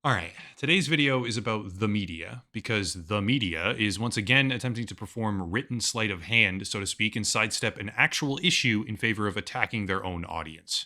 Alright, today's video is about the media, because the media is once again attempting to perform written sleight of hand, so to speak, and sidestep an actual issue in favor of attacking their own audience.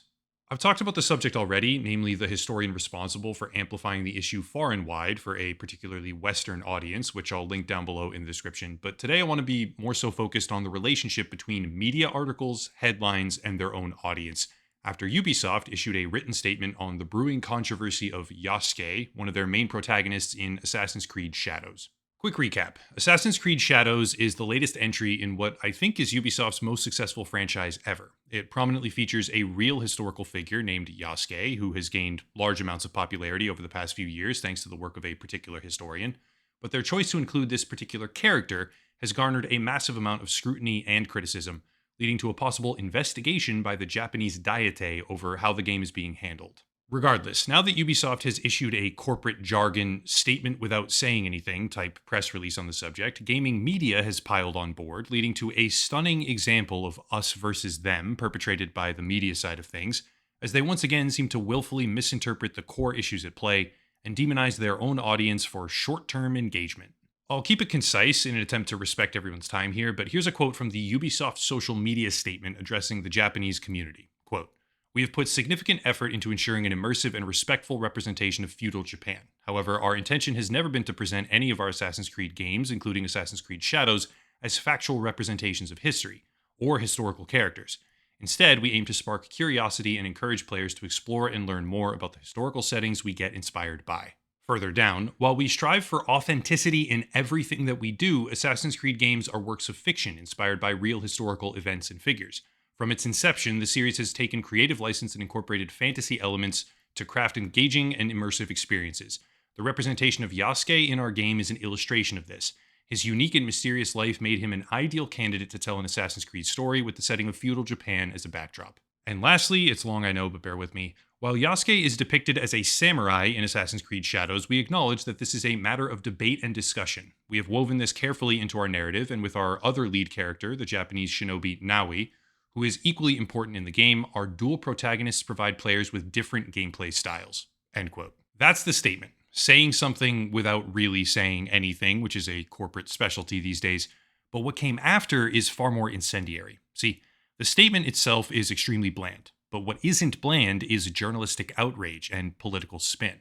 I've talked about the subject already, namely the historian responsible for amplifying the issue far and wide for a particularly Western audience, which I'll link down below in the description. But today I want to be more so focused on the relationship between media articles, headlines, and their own audience, after Ubisoft issued a written statement on the brewing controversy of Yasuke, one of their main protagonists in Assassin's Creed Shadows. Quick recap. Assassin's Creed Shadows is the latest entry in what I think is Ubisoft's most successful franchise ever. It prominently features a real historical figure named Yasuke, who has gained large amounts of popularity over the past few years thanks to the work of a particular historian. But their choice to include this particular character has garnered a massive amount of scrutiny and criticism, leading to a possible investigation by the Japanese Diete over how the game is being handled. Regardless, now that Ubisoft has issued a corporate jargon statement without saying anything type press release on the subject, gaming media has piled on board, leading to a stunning example of us versus them perpetrated by the media side of things, as they once again seem to willfully misinterpret the core issues at play and demonize their own audience for short-term engagement. I'll keep it concise in an attempt to respect everyone's time here, but here's a quote from the Ubisoft social media statement addressing the Japanese community. Quote, "We have put significant effort into ensuring an immersive and respectful representation of feudal Japan. However, our intention has never been to present any of our Assassin's Creed games, including Assassin's Creed Shadows, as factual representations of history or historical characters. Instead, we aim to spark curiosity and encourage players to explore and learn more about the historical settings we get inspired by." Further down, while we strive for authenticity in everything that we do, Assassin's Creed games are works of fiction inspired by real historical events and figures. From its inception, the series has taken creative license and incorporated fantasy elements to craft engaging and immersive experiences. The representation of Yasuke in our game is an illustration of this. His unique and mysterious life made him an ideal candidate to tell an Assassin's Creed story with the setting of feudal Japan as a backdrop. And lastly, it's long I know, but bear with me. While Yasuke is depicted as a samurai in Assassin's Creed Shadows, we acknowledge that this is a matter of debate and discussion. We have woven this carefully into our narrative, and with our other lead character, the Japanese shinobi Naui, who is equally important in the game, our dual protagonists provide players with different gameplay styles. End quote. That's the statement. Saying something without really saying anything, which is a corporate specialty these days. But what came after is far more incendiary. See, the statement itself is extremely bland, but what isn't bland is journalistic outrage and political spin.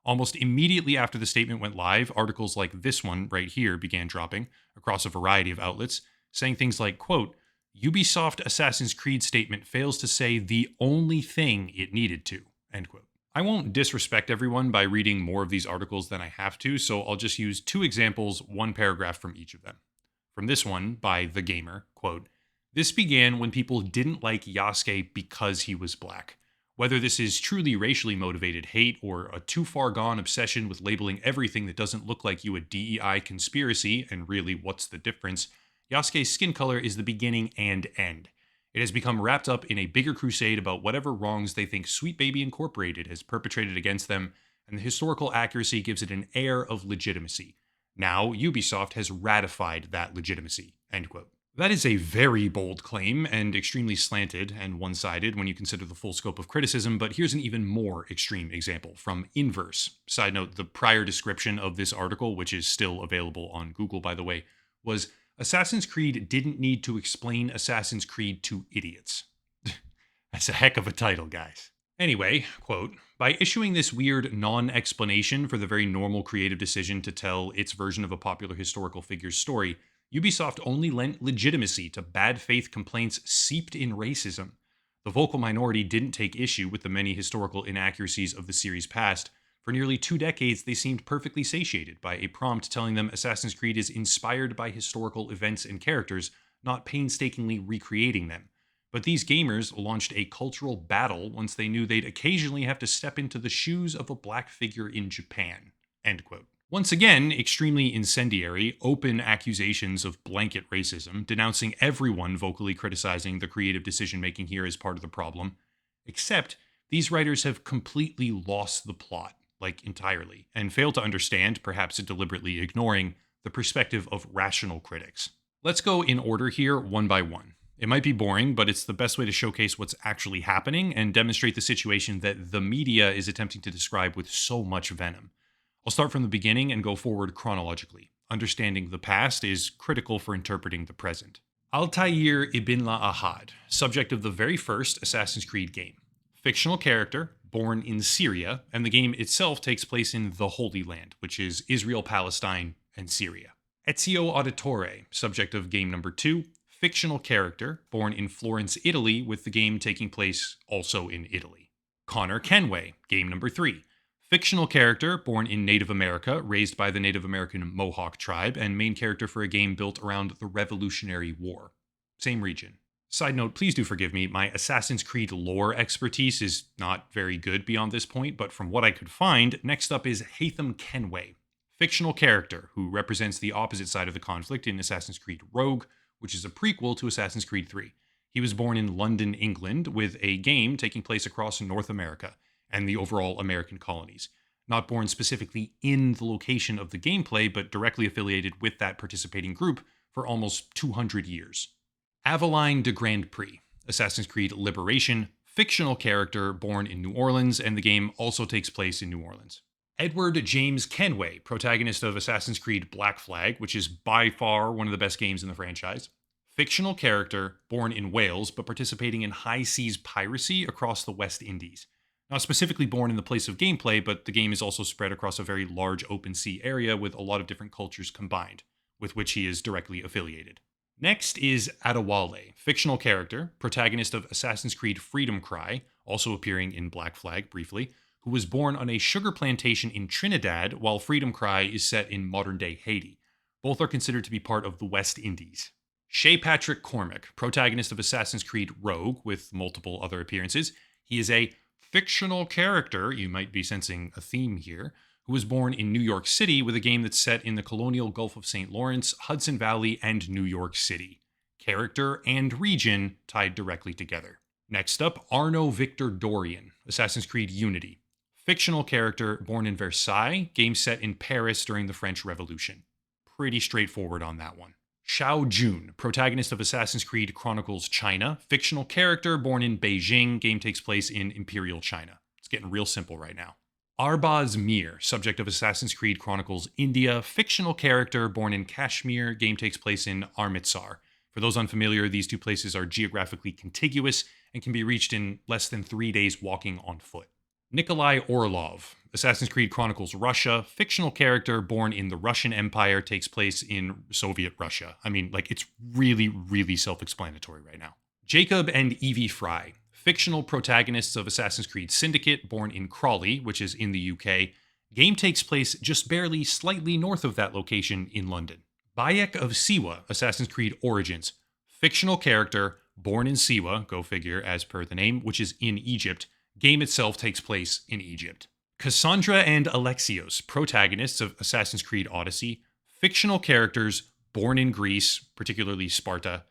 Almost immediately after the statement went live, articles like this one right here began dropping across a variety of outlets, saying things like, quote, "Ubisoft Assassin's Creed statement fails to say the only thing it needed to," end quote. I won't disrespect everyone by reading more of these articles than I have to, so I'll just use two examples, one paragraph from each of them. From this one, by The Gamer, quote, "This began when people didn't like Yasuke because he was black. Whether this is truly racially motivated hate or a too far gone obsession with labeling everything that doesn't look like you a DEI conspiracy, and really, what's the difference? Yasuke's skin color is the beginning and end. It has become wrapped up in a bigger crusade about whatever wrongs they think Sweet Baby Incorporated has perpetrated against them, and the historical accuracy gives it an air of legitimacy. Now, Ubisoft has ratified that legitimacy," end quote. That is a very bold claim and extremely slanted and one-sided when you consider the full scope of criticism, but here's an even more extreme example from Inverse. Side note, the prior description of this article, which is still available on Google by the way, was Assassin's Creed didn't need to explain Assassin's Creed to idiots. That's a heck of a title, guys. Anyway, quote, "By issuing this weird non-explanation for the very normal creative decision to tell its version of a popular historical figure's story, Ubisoft only lent legitimacy to bad faith complaints seeped in racism. The vocal minority didn't take issue with the many historical inaccuracies of the series' past. For nearly 2 decades, they seemed perfectly satiated by a prompt telling them Assassin's Creed is inspired by historical events and characters, not painstakingly recreating them. But these gamers launched a cultural battle once they knew they'd occasionally have to step into the shoes of a black figure in Japan." End quote. Once again, extremely incendiary, open accusations of blanket racism, denouncing everyone vocally criticizing the creative decision-making here as part of the problem. Except, these writers have completely lost the plot, like entirely, and fail to understand, perhaps deliberately ignoring, the perspective of rational critics. Let's go in order here, one by one. It might be boring, but it's the best way to showcase what's actually happening and demonstrate the situation that the media is attempting to describe with so much venom. I'll start from the beginning and go forward chronologically. Understanding the past is critical for interpreting the present. Altair ibn Ahad, subject of the very first Assassin's Creed game. Fictional character, born in Syria, and the game itself takes place in the Holy Land, which is Israel, Palestine, and Syria. Ezio Auditore, subject of game number 2, fictional character, born in Florence, Italy, with the game taking place also in Italy. Connor Kenway, game number 3, fictional character, born in Native America, raised by the Native American Mohawk tribe, and main character for a game built around the Revolutionary War. Same region. Side note, please do forgive me, my Assassin's Creed lore expertise is not very good beyond this point, but from what I could find, next up is Haytham Kenway, fictional character who represents the opposite side of the conflict in Assassin's Creed Rogue, which is a prequel to Assassin's Creed 3. He was born in London, England, with a game taking place across North America and the overall American colonies. Not born specifically in the location of the gameplay, but directly affiliated with that participating group for almost 200 years. Aveline de Grand Prix, Assassin's Creed Liberation, fictional character born in New Orleans, and the game also takes place in New Orleans. Edward James Kenway, protagonist of Assassin's Creed Black Flag, which is by far one of the best games in the franchise. Fictional character, born in Wales, but participating in high seas piracy across the West Indies. Not specifically born in the place of gameplay, but the game is also spread across a very large open sea area with a lot of different cultures combined, with which he is directly affiliated. Next is Adewale, fictional character, protagonist of Assassin's Creed Freedom Cry, also appearing in Black Flag briefly, who was born on a sugar plantation in Trinidad, while Freedom Cry is set in modern-day Haiti. Both are considered to be part of the West Indies. Shay Patrick Cormac, protagonist of Assassin's Creed Rogue, with multiple other appearances. He is a fictional character, you might be sensing a theme here, who was born in New York City with a game that's set in the colonial Gulf of St. Lawrence, Hudson Valley, and New York City. Character and region tied directly together. Next up, Arno Victor Dorian, Assassin's Creed Unity. Fictional character born in Versailles, game set in Paris during the French Revolution. Pretty straightforward on that one. Xiao Jun, protagonist of Assassin's Creed Chronicles China. Fictional character born in Beijing, game takes place in Imperial China. It's getting real simple right now. Arbaz Mir, subject of Assassin's Creed Chronicles India. Fictional character born in Kashmir, game takes place in Amritsar. For those unfamiliar, these two places are geographically contiguous and can be reached in less than 3 days walking on foot. Nikolai Orlov, Assassin's Creed Chronicles Russia, fictional character born in the Russian Empire, takes place in Soviet Russia. I mean, it's really, really self-explanatory right now. Jacob and Evie Fry, fictional protagonists of Assassin's Creed Syndicate, born in Crawley, which is in the UK. Game takes place just barely slightly north of that location in London. Bayek of Siwa, Assassin's Creed Origins, fictional character, born in Siwa, go figure, as per the name, which is in Egypt. Game itself takes place in Egypt. Cassandra and Alexios, protagonists of Assassin's Creed Odyssey, fictional characters born in Greece, particularly Sparta.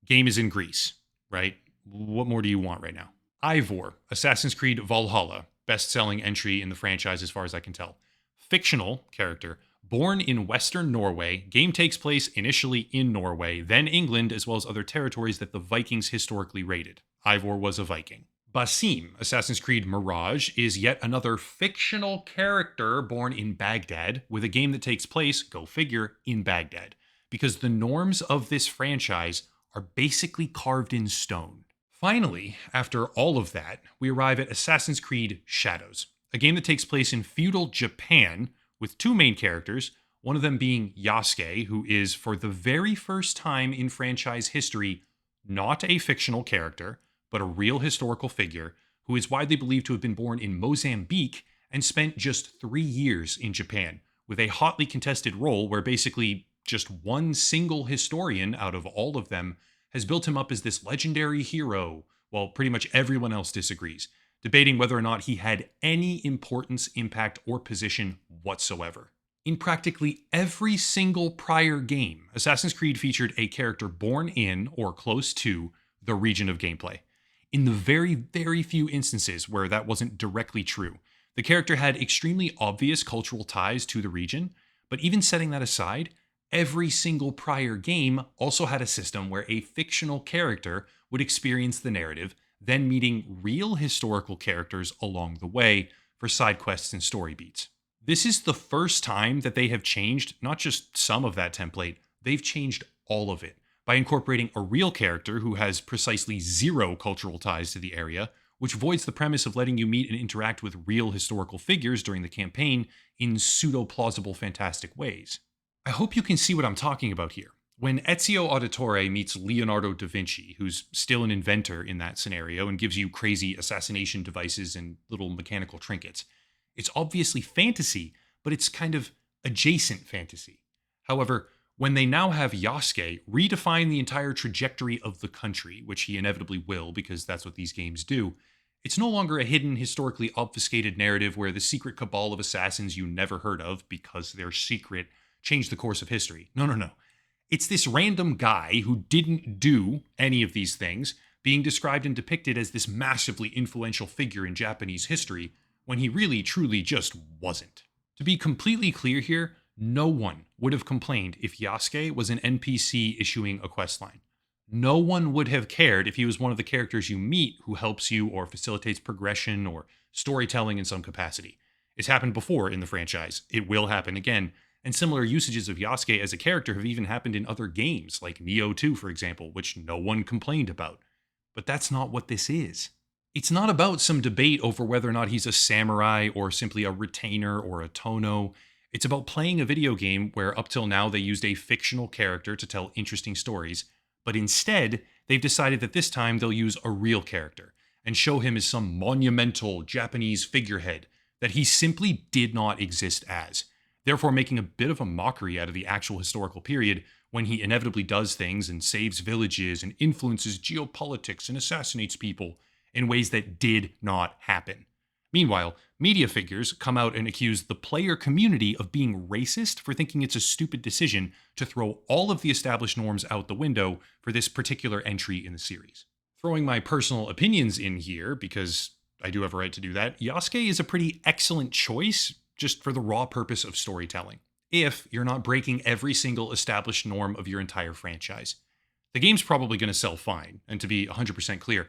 Game is in Greece, right? What more do you want right now? Ivor, Assassin's Creed Valhalla, best-selling entry in the franchise as far as I can tell. Fictional character, born in Western Norway. Game takes place initially in Norway, then England, as well as other territories that the Vikings historically raided. Ivor was a Viking. Basim, Assassin's Creed Mirage, is yet another fictional character born in Baghdad, with a game that takes place, go figure, in Baghdad, because the norms of this franchise are basically carved in stone. Finally, after all of that, we arrive at Assassin's Creed Shadows, a game that takes place in feudal Japan, with two main characters, one of them being Yasuke, who is, for the very first time in franchise history, not a fictional character, but a real historical figure who is widely believed to have been born in Mozambique and spent just 3 years in Japan, with a hotly contested role where basically just one single historian out of all of them has built him up as this legendary hero, while pretty much everyone else disagrees, debating whether or not he had any importance, impact, or position whatsoever. In practically every single prior game, Assassin's Creed featured a character born in, or close to, the region of gameplay. In the very, very few instances where that wasn't directly true, the character had extremely obvious cultural ties to the region, but even setting that aside, Every single prior game also had a system where a fictional character would experience the narrative, then meeting real historical characters along the way for side quests and story beats. This is the first time that they have changed not just some of that template, they've changed all of it by incorporating a real character who has precisely zero cultural ties to the area, which voids the premise of letting you meet and interact with real historical figures during the campaign in pseudo plausible, fantastic ways. I hope you can see what I'm talking about here. When Ezio Auditore meets Leonardo da Vinci, who's still an inventor in that scenario and gives you crazy assassination devices and little mechanical trinkets, it's obviously fantasy, but it's kind of adjacent fantasy. However, when they now have Yasuke redefine the entire trajectory of the country, which he inevitably will because that's what these games do, it's no longer a hidden, historically obfuscated narrative where the secret cabal of assassins you never heard of because they're secret change the course of history. No. It's this random guy who didn't do any of these things being described and depicted as this massively influential figure in Japanese history when he really, truly just wasn't. To be completely clear here, no one would have complained if Yasuke was an NPC issuing a questline. No one would have cared if he was one of the characters you meet who helps you or facilitates progression or storytelling in some capacity. It's happened before in the franchise. It will happen again. And similar usages of Yasuke as a character have even happened in other games, like Nioh 2, for example, which no one complained about. But that's not what this is. It's not about some debate over whether or not he's a samurai or simply a retainer or a tono. It's about playing a video game where up till now they used a fictional character to tell interesting stories, but instead they've decided that this time they'll use a real character and show him as some monumental Japanese figurehead that he simply did not exist as, therefore making a bit of a mockery out of the actual historical period when he inevitably does things and saves villages and influences geopolitics and assassinates people in ways that did not happen. Meanwhile, media figures come out and accuse the player community of being racist for thinking it's a stupid decision to throw all of the established norms out the window for this particular entry in the series. Throwing my personal opinions in here, because I do have a right to do that, Yasuke is a pretty excellent choice just for the raw purpose of storytelling, if you're not breaking every single established norm of your entire franchise. The game's probably going to sell fine, and to be 100% clear,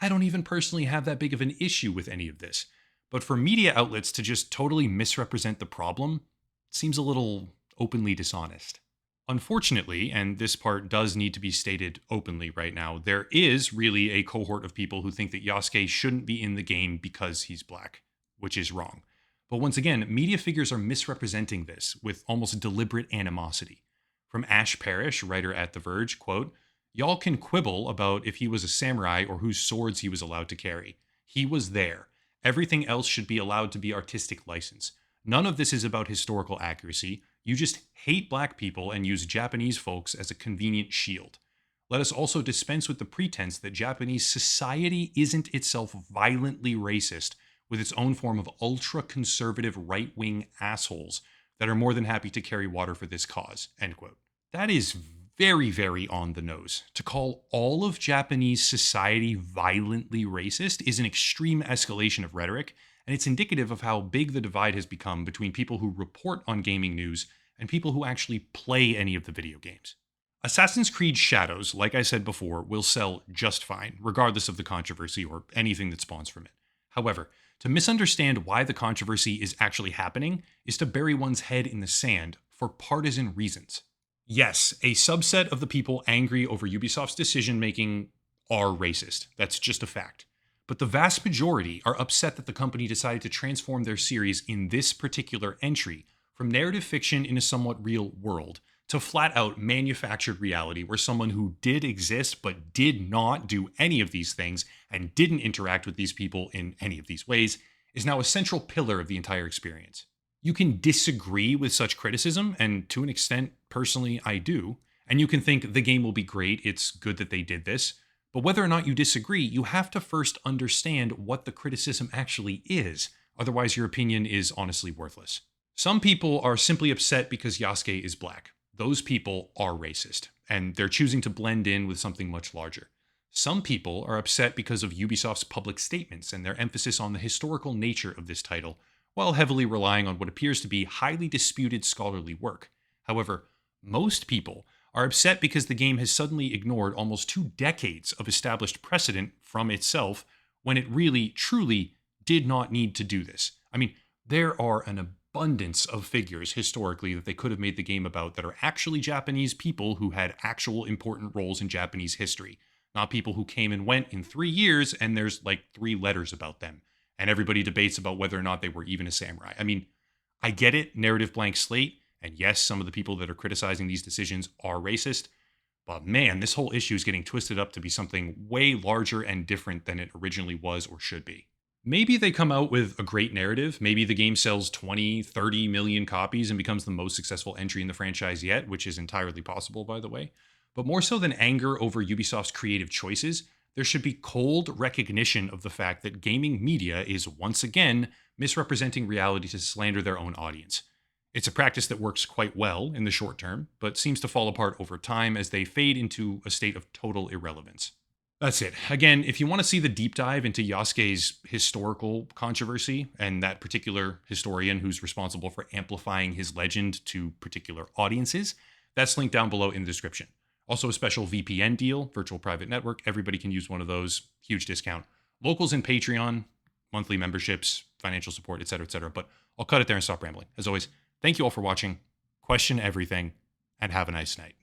I don't even personally have that big of an issue with any of this. But for media outlets to just totally misrepresent the problem seems a little openly dishonest. Unfortunately, and this part does need to be stated openly right now, there is really a cohort of people who think that Yasuke shouldn't be in the game because he's black, which is wrong. But once again, media figures are misrepresenting this with almost deliberate animosity. From Ash Parrish, writer at The Verge, quote, "Y'all can quibble about if he was a samurai or whose swords he was allowed to carry. He was there. Everything else should be allowed to be artistic license. None of this is about historical accuracy. You just hate black people and use Japanese folks as a convenient shield. Let us also dispense with the pretense that Japanese society isn't itself violently racist with its own form of ultra-conservative right-wing assholes that are more than happy to carry water for this cause." End quote. That is very, very on the nose. To call all of Japanese society violently racist is an extreme escalation of rhetoric, and it's indicative of how big the divide has become between people who report on gaming news and people who actually play any of the video games. Assassin's Creed Shadows, like I said before, will sell just fine, regardless of the controversy or anything that spawns from it. However, to misunderstand why the controversy is actually happening is to bury one's head in the sand for partisan reasons. Yes, a subset of the people angry over Ubisoft's decision-making are racist. That's just a fact. But the vast majority are upset that the company decided to transform their series in this particular entry from narrative fiction in a somewhat real world to flat-out manufactured reality where someone who did exist but did not do any of these things and didn't interact with these people in any of these ways is now a central pillar of the entire experience. You can disagree with such criticism, and to an extent, personally, I do, and you can think the game will be great, it's good that they did this, but whether or not you disagree, you have to first understand what the criticism actually is, otherwise your opinion is honestly worthless. Some people are simply upset because Yasuke is black. Those people are racist, and they're choosing to blend in with something much larger. Some people are upset because of Ubisoft's public statements and their emphasis on the historical nature of this title, while heavily relying on what appears to be highly disputed scholarly work. However, Most people are upset because the game has suddenly ignored almost 2 decades of established precedent from itself when it really, truly did not need to do this. I mean, there are an abundance of figures historically that they could have made the game about that are actually Japanese people who had actual important roles in Japanese history, not people who came and went in 3 years and there's like 3 letters about them. And everybody debates about whether or not they were even a samurai. I mean, I get it, narrative blank slate. And yes, some of the people that are criticizing these decisions are racist. But man, this whole issue is getting twisted up to be something way larger and different than it originally was or should be. Maybe they come out with a great narrative. Maybe the game sells 20, 30 million copies and becomes the most successful entry in the franchise yet, which is entirely possible, by the way. But more so than anger over Ubisoft's creative choices, there should be cold recognition of the fact that gaming media is once again misrepresenting reality to slander their own audience. It's a practice that works quite well in the short term, but seems to fall apart over time as they fade into a state of total irrelevance. That's it. Again, if you want to see the deep dive into Yasuke's historical controversy and that particular historian who's responsible for amplifying his legend to particular audiences, that's linked down below in the description. Also, a special VPN deal, virtual private network. Everybody can use one of those. Huge discount. Locals and Patreon, monthly memberships, financial support, etc., etc. But I'll cut it there and stop rambling. As always, thank you all for watching. Question everything, and have a nice night.